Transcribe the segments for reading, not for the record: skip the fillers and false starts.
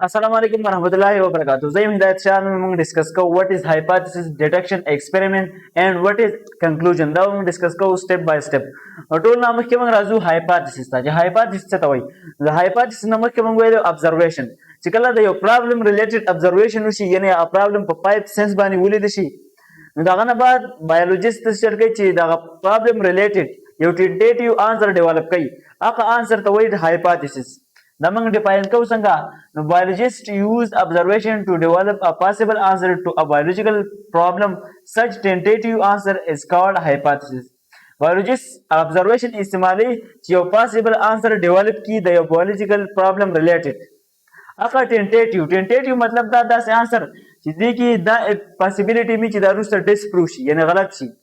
अस्सलाम वालेकुम warahmatullahi wabarakatuh. Zaim Hidayat Shah में डिस्कस को what is hypothesis, detection, experiment and what is conclusion. دا में डिस्कस को step by step. और टोल नाम के मंग राजू hypothesis था. जो hypothesis था वही. The hypothesis नाम के मंग वही observation. चिकला दा यो problem related observation उसी यानी a problem पर pipe sense बानी वुली दशी. दागना बाद biologist चल के ची दागा problem related यो tentative answer develop कई. आका answer तो वही hypothesis. Namang define kau sangka. The biologists use observation to develop a possible answer to a biological problem. Such tentative answer is called hypothesis. Biologists observation इस्तेमाली जो possible answer develop की the biological problem related. अका tentative मतलब दा से answer जिसकी की दा possibility में चिदा रुस्तर disprove शी यानी गलत शी.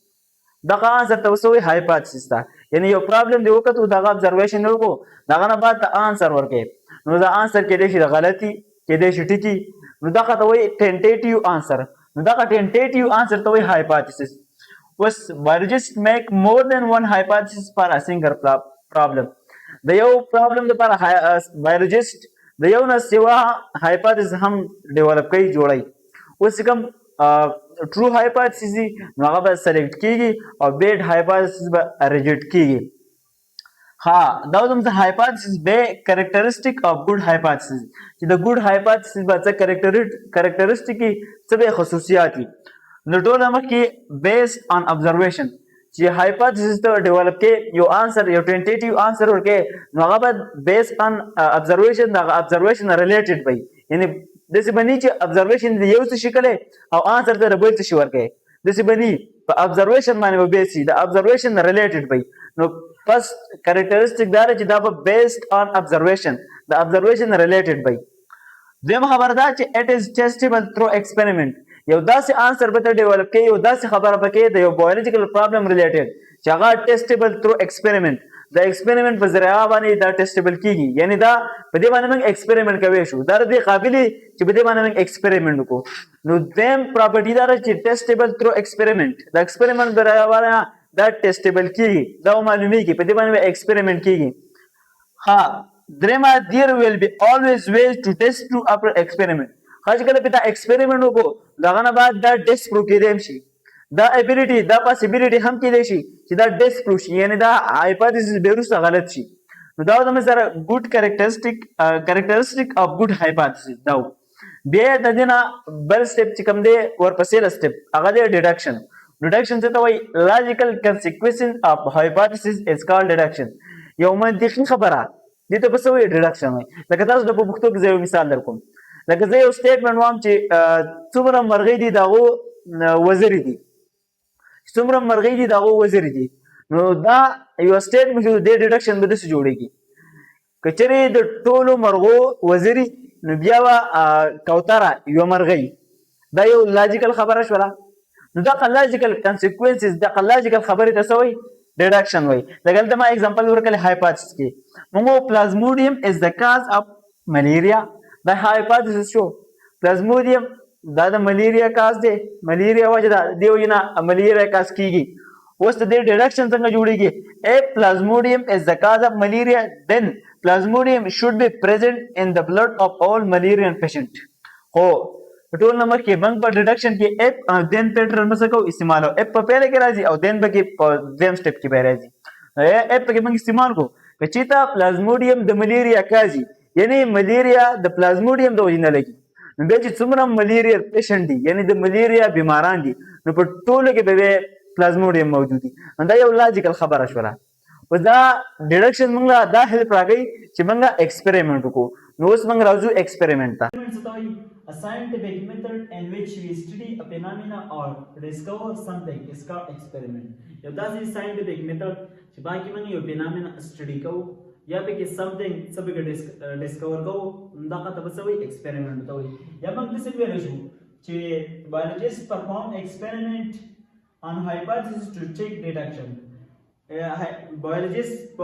दका आंसर तो वही हाइपोथेसिस था यानी यो प्रॉब्लम दे वक्त दगा ऑब्जर्वेशन को दगा ना बात आंसर वर्के नो दा आंसर के देशी गलती के देशी ठीकी नो दगा तो वही टेंटेटिव आंसर नो दगा टेंटेटिव आंसर तो वही hypothesis was biologists make more than one hypothesis for a single problem the yo problem the para biologist the yo ना सिवा hypothesis हम डेवलप कई जोड़ाई उससे कम ट्रू हाइपोथेसिस नगा सेलेक्ट कीगी और बेड हाइपोथेसिस रिजेक्ट कीगी हाँ दाउ तुमसे हाइपोथेसिस बे कैरेक्टरिस्टिक ऑफ गुड हाइपोथेसिस कि द गुड हाइपोथेसिस बच्चा कैरेक्टरिस्टिक की सबे खसूसियात की नटोल हम की बेस्ड ऑन ऑब्जर्वेशन ये हाइपोथेसिस तो डेवलप के यो आंसर यो टेंटेटिव आंसर और के Naga based on observation related भाई यानी जैसे बनी ची ऑब्जर्वेशन ये उस शिकल है और आंसर तो रबल से शिवर के जैसे बनी ऑब्जर्वेशन माने वो बेसी द ऑब्जर्वेशन रिलेटेड भाई नो फर्स्ट कैरेक्टरिस्टिक दार ची दा बेस्ड ऑन ऑब्जर्वेशन द ऑब्जर्वेशन रिलेटेड भाई जेम खबरदार ची it is testable through experiment यो दा से आंसर बता डेवलप के यो दा से खबर बके द बायोलॉजिकल प्रॉब्लम रिलेटेड जगह testable through experiment the experiment पर जरिया बानी दा टेस्टेबल कीगी यानी दा बदे बाने में एक्सपेरिमेंट का वेशु दार दे काबिली कि बदे बाने में एक्सपेरिमेंट को नो देम प्रॉपर्टी दार ची testable through experiment the experiment जरिया बाना दा टेस्टेबल कीगी दा मालूमी की बदे बाने में एक्सपेरिमेंट कीगी हां there will be always ways to test through after experiment खास कर पिता एक्सपेरिमेंट को लगाना बाद दा डिस्प्रूव की देमशी द एबिलिटी द पॉसिबिलिटी हम की देशी कि द डिस्प्रूव यानी द हाइपोथेसिस बेरुस गलत शी दाउ दमे सर good characteristic of good hypothesis दाउ बे दजना बल स्टेप चिकम दे और पसेल स्टेप अगले डिडक्शन से तो वही logical consequence of hypothesis is called deduction यौम दिखी खबरा दे तो बस वही डिडक्शन है लकतास दो पुख्तो के मिसाल दरकुम लक जे स्टेटमेंट वाम ची सुमरा मरगी दी दागो वजीरी दी सुमरा मरगी दी दागो वजीरी दी नो दा यो स्टेटमेंट जो दे डिडक्शन बदस जोड़ेगी कचरे द टोलो मरगो वजीरी नो बियावा कौतारा यो मरगी दा यो लॉजिकल खबर शवला नो दा लॉजिकल कंसीक्वेंसेस दा लॉजिकल खबर तसवी डिडक्शन वही लगल दमा एग्जांपल वर्कल हाइपोथेसिस की मंगो Plasmodium is the cause of malaria the hypothesis show Plasmodium दादा मलेरिया काज दे मलेरिया वजह देव जना मलेरिया काज कीगी वस्त दे डिडक्शन संग जुड़ेगी ए plasmodium is the cause of malaria then plasmodium should be present in the blood of all malarian patient हो टोल नंबर के बंग पर डिडक्शन की एप देन पैटर्न में सको इस्तेमाल हो एप पहले के राजी और देन बकी देम स्टेप की बेराजी एप के बंग इस्तेमाल को कचिता प्लाज्मोडियम द मलेरिया काजी यानी मलेरिया द प्लाज्मोडियम दो जिन लगी बेच सुमरा मलेरिया पेशेंट दी यानी द मलेरिया बीमारान दी न पर टोल के बेबे प्लाज्मोडियम मौजूदी अंदा ये लॉजिकल खबर अशवरा वदा डिडक्शन मंगला दा हेल्प आ गई कि मंगा एक्सपेरिमेंट को नोस मंग राजू एक्सपेरिमेंट था a scientific method in which we study a phenomena or discover something is called experiment ये दा scientific method कि बाकी मंग यो phenomena study को या पे कि समथिंग सभी के डिस्कवर को उनका तब से वही एक्सपेरिमेंट तो वही या हम किसी भी रेशो कि biologist perform experiment on hypothesis to check deduction biologist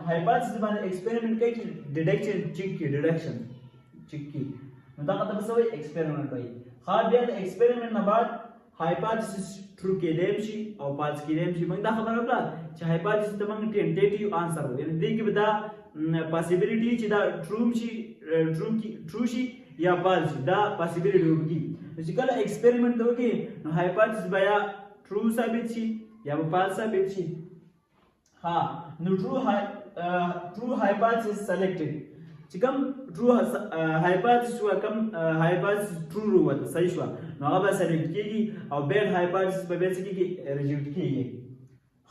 hypothesis पर एक्सपेरिमेंट के डिडक्शन चेक की उनका तब से वही एक्सपेरिमेंट वही हाँ बिया एक्सपेरिमेंट ना बाद हाइपोथेसिस ट्रू के देमशी और पास के देमशी मंग दा खबर होला च हाइपोथेसिस त मंग टेंटेटिव आंसर हो यानी दी की बता पॉसिबिलिटी च दा ट्रू ची ټرو شي یا فالس دا پاسبিলিټي وګي چې کله ایکسپریمنت وکړي نو هایپوتھیسس به یا ټرو ثابت شي یا فالس ثابت شي ها نو ټرو هایپوتھیسس سلیکټډ چې کوم ټرو هایپوتھیسس او کوم هایپوتھیسس ټرو وته صحیح شو نو هغه به سلیکټ کیږي او بیډ هایپوتھیسس په بیس کې ریجیکټ کیږي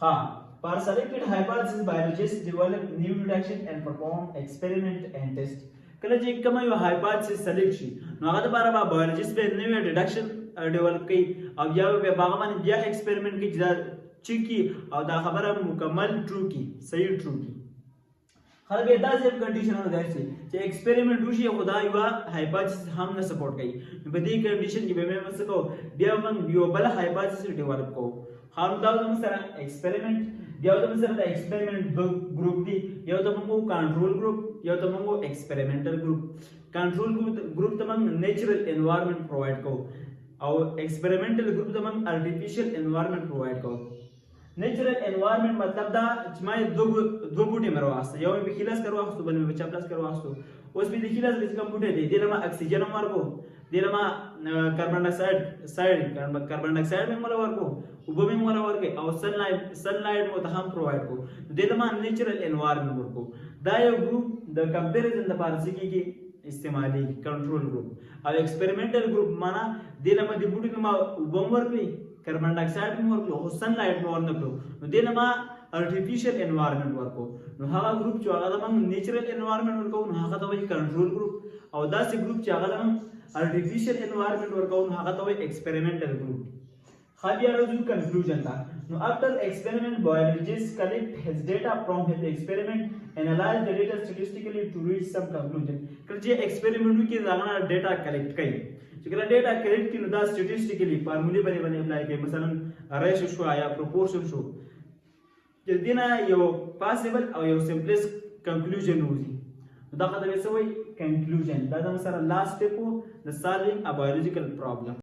ها For selected hypothesis, biologists develop new detection and perform experiment and test. کله چې کوم یو هایپوتھیسس سلیکټ شي نو هغه لپاره به بایولوژیست به نوې ډیټیکشن ډیولپ کوي او بیا به هغه باندې بیا ایکسپریمنت کوي چې کی او دا خبره مکمل ټرو کی صحیح ټرو کی خلک به دا سیم کنډیشنونه درسي چې ایکسپریمنت وشي خدا یو هایپوتھیسس هم نه سپورټ کوي په دې کنډیشن کې به موږ څه کوو بیا موږ یو بل هایپوتھیسس ډیولپ کوو هم دا موږ سره ایکسپریمنت یو د سره د ایکسپریمنت ګروپ دی یو د موږ کنټرول ګروپ یو د موږ ایکسپریمنټل ګروپ کنټرول ګروپ ته موږ نیچرل انوایرنمنت پرووایډ کوو او ایکسپریمنټل ګروپ ته موږ ارټیفیشل انوایرنمنت پرووایډ کوو نیچرل انوایرنمنت مطلب دا چې ما دو بوټي مې راوسته یو مې خلاص کړو واستو بل مې چاپلاس کړو واستو اوس مې د خلاص کې کوم بوټي دی دله ما اکسیجن ورکو دله ما کاربن ډای اکساید مې مولا ورکو او به مې مولا ورکې او سن لایټ مو ته هم پرووایډ کو دله ما نیچرل انوایرنمنت ورکو دا یو ګروپ د کمپیریزن لپاره کې استعمالي کنټرول ګروپ او ایکسپریمنټل ګروپ معنا دله ما د بوټي ما وبم ورکې کاربن ډای اکساید مو ورکو او سن لایټ مو ورنکلو نو دله ما ارټیفیشل انوایرنمنت ورکو نو هغه ګروپ چې هغه د نیچرل انوایرنمنت ورکو نو هغه ته وایي کنټرول ګروپ او داسې ګروپ چې هغه د artificial environment ورکو نو هغه ته وایي experimental group خالی راځو conclusion ته نو after experiment biologists collect his data from his experiment analyze the data statistically to reach some conclusion کله چې experiment کې ځانګړی data collect کوي چې کله data collect کړي نو دا statistically فارمولې باندې اپلای کوي مثلا ratio شو یا proportion شو چې دینه یو possible او یو simplest conclusion وځي دا خدای څه وایي conclusion دا د سره last step د solving a biological problem